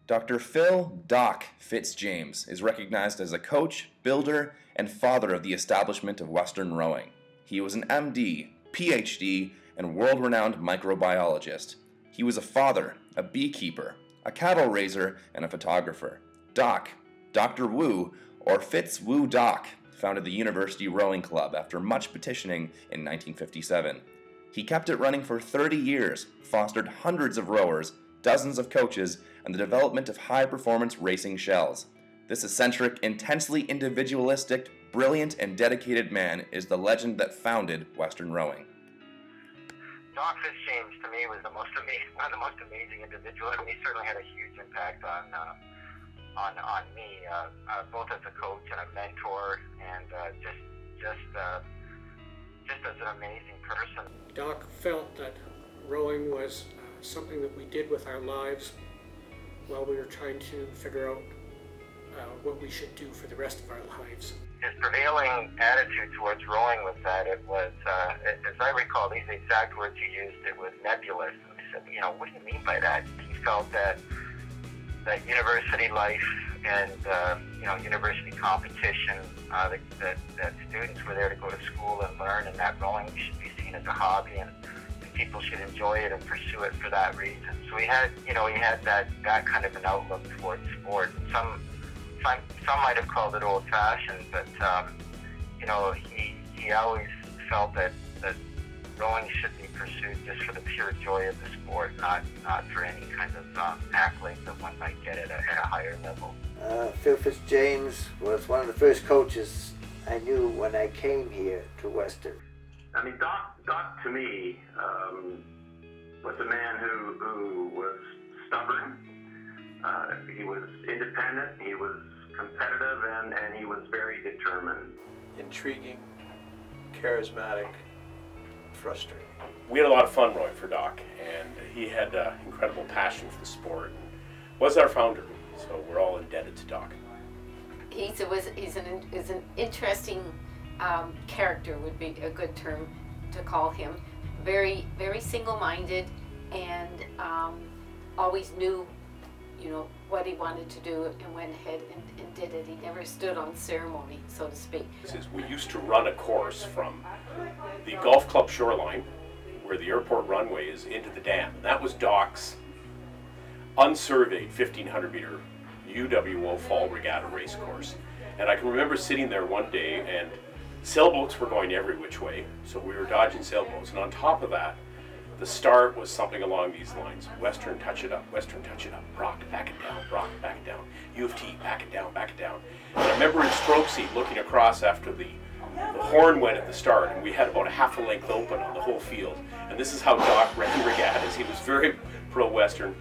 Dr. Phil Doc Fitzjames is recognized as a coach, builder, and father of the establishment of Western rowing. He was an MD, PhD, and world-renowned microbiologist. He was a father, a beekeeper, a cattle raiser, and a photographer. Doc, Dr. Wu, or Fitz Wu Doc, founded the University Rowing Club after much petitioning in 1957. He kept it running for 30 years, fostered hundreds of rowers, dozens of coaches, and the development of high-performance racing shells. This eccentric, intensely individualistic, brilliant, and dedicated man is the legend that founded Western rowing. Doc Fitzjames, to me, was one of the most amazing individuals. I mean, he certainly had a huge impact on me, both as a coach and a mentor, and just as an amazing person. Doc felt that rowing was something that we did with our lives while we were trying to figure out what we should do for the rest of our lives. His prevailing attitude towards rowing was that it was, as I recall, these exact words he used, it was nebulous. And I said, what do you mean by that? He felt that university life and, university competition, that students were there to go to school and learn, and that rowing should be seen as a hobby, and people should enjoy it and pursue it for that reason. So he had that kind of an outlook towards sport. Some might have called it old-fashioned, but he always felt that rowing should be pursued just for the pure joy of the sport, not for any kind of accolades that one might get at a higher level. Phil Fitzjames was one of the first coaches I knew when I came here to Western. I mean, Doc to me was a man who was stubborn. He was independent. He was competitive, and he was very determined. Intriguing, charismatic, frustrating. We had a lot of fun rowing for Doc, and he had incredible passion for the sport and was our founder, so we're all indebted to Doc. He's an interesting character, would be a good term to call him. Very, very single-minded, and always knew what he wanted to do and went ahead and did it. He never stood on ceremony, so to speak. We used to run a course from the golf club shoreline, where the airport runway is, into the dam. And that was Doc's unsurveyed 1,500-meter UWO fall regatta race course. And I can remember sitting there one day, and sailboats were going every which way, so we were dodging sailboats. And on top of that, the start was something along these lines: Western, touch it up, Western, touch it up, Brock, back it down, Brock, back it down, U of T, back it down, back it down. And I remember in stroke seat looking across after the horn went at the start, and we had about a half a length open on the whole field. And this is how Doc ran regattas. He was very pro-Western,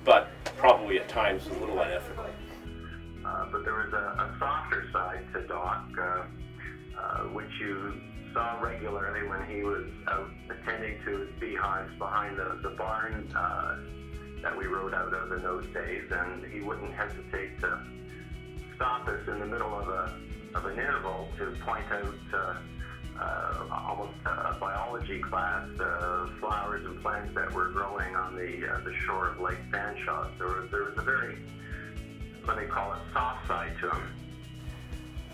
but probably at times a little unethical. But there was a softer side to Doc, which you saw regularly when he was out attending to his beehives behind the barn that we rode out of in those days, and he wouldn't hesitate to stop us in the middle of an interval to point out almost a biology class, flowers and plants that were growing on the shore of Lake Fanshawe. There was a very, let me call it, soft side to him.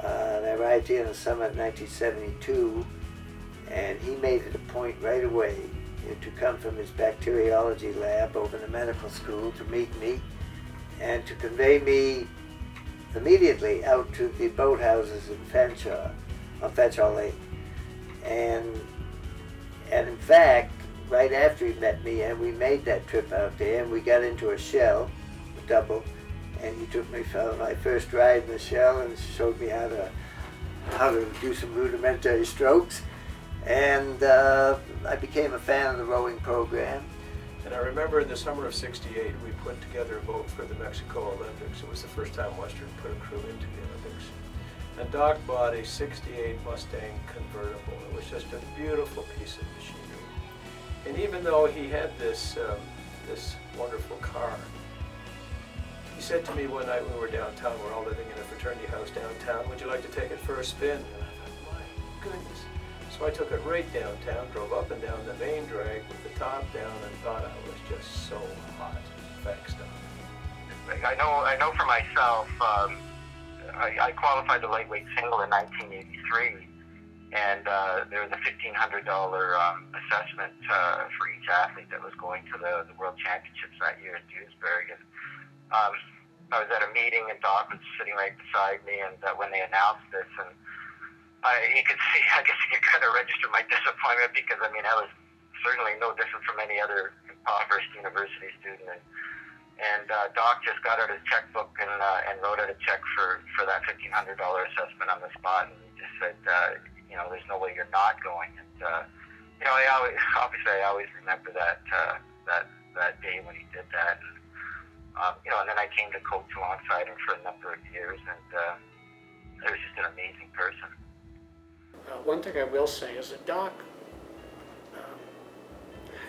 I arrived here in the summer of 1972, and he made it a point right away to come from his bacteriology lab over in the medical school to meet me and to convey me immediately out to the boathouses in Fanshawe, on Fanshawe Lake. And in fact, right after he met me, and we made that trip out there, and we got into a shell, a double, and he took me for my first ride in the shell and showed me how to do some rudimentary strokes. And I became a fan of the rowing program. And I remember in the summer of '68, we put together a boat for the Mexico Olympics. It was the first time Western put a crew into the Olympics. And Doc bought a '68 Mustang convertible. It was just a beautiful piece of machinery. And even though he had this wonderful car, he said to me one night when we were downtown, we're all living in a fraternity house downtown, "Would you like to take it for a spin?" And I thought, my goodness. So I took it right downtown, drove up and down the main drag with the top down, and thought I was just so hot. Thanks, Doc. I know for myself, I qualified the lightweight single in 1983, and there was a $1,500 assessment for each athlete that was going to the World Championships that year in Dewsbury. And I was at a meeting, and Doc was sitting right beside me, and when they announced this, and you could see, I guess you could kind of register my disappointment, because I mean, I was certainly no different from any other impoverished university student. And Doc just got out his checkbook and wrote out a check for that $1,500 assessment on the spot, and he just said, you know, there's no way you're not going. And you know, I always remember that day when he did that. And, you know, and then I came to coach alongside him for a number of years, and he was just an amazing person. One thing I will say is that Doc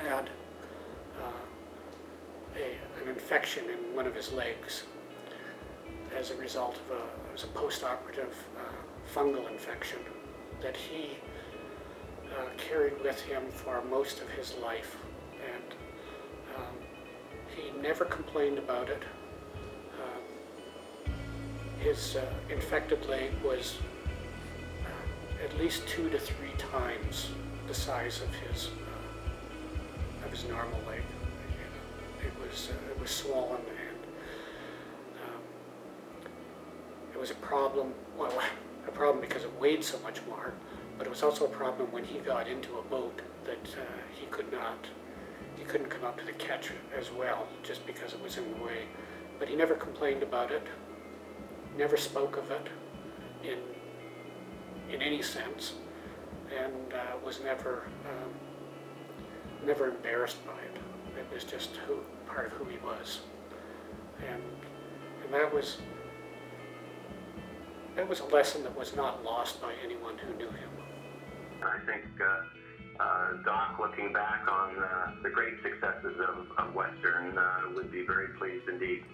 had an infection in one of his legs as a result of a post-operative fungal infection that he carried with him for most of his life, and he never complained about it. His infected leg was at least 2 to 3 times the size of his normal leg. It was swollen, and it was a problem. Well, a problem because it weighed so much more, but it was also a problem when he got into a boat that he couldn't come up to the catch as well, just because it was in the way. But he never complained about it, never spoke of it in any sense, and was never embarrassed by it. It was just part of who he was, and that was a lesson that was not lost by anyone who knew him. I think Doc, looking back on the great successes of Western, would be very pleased indeed.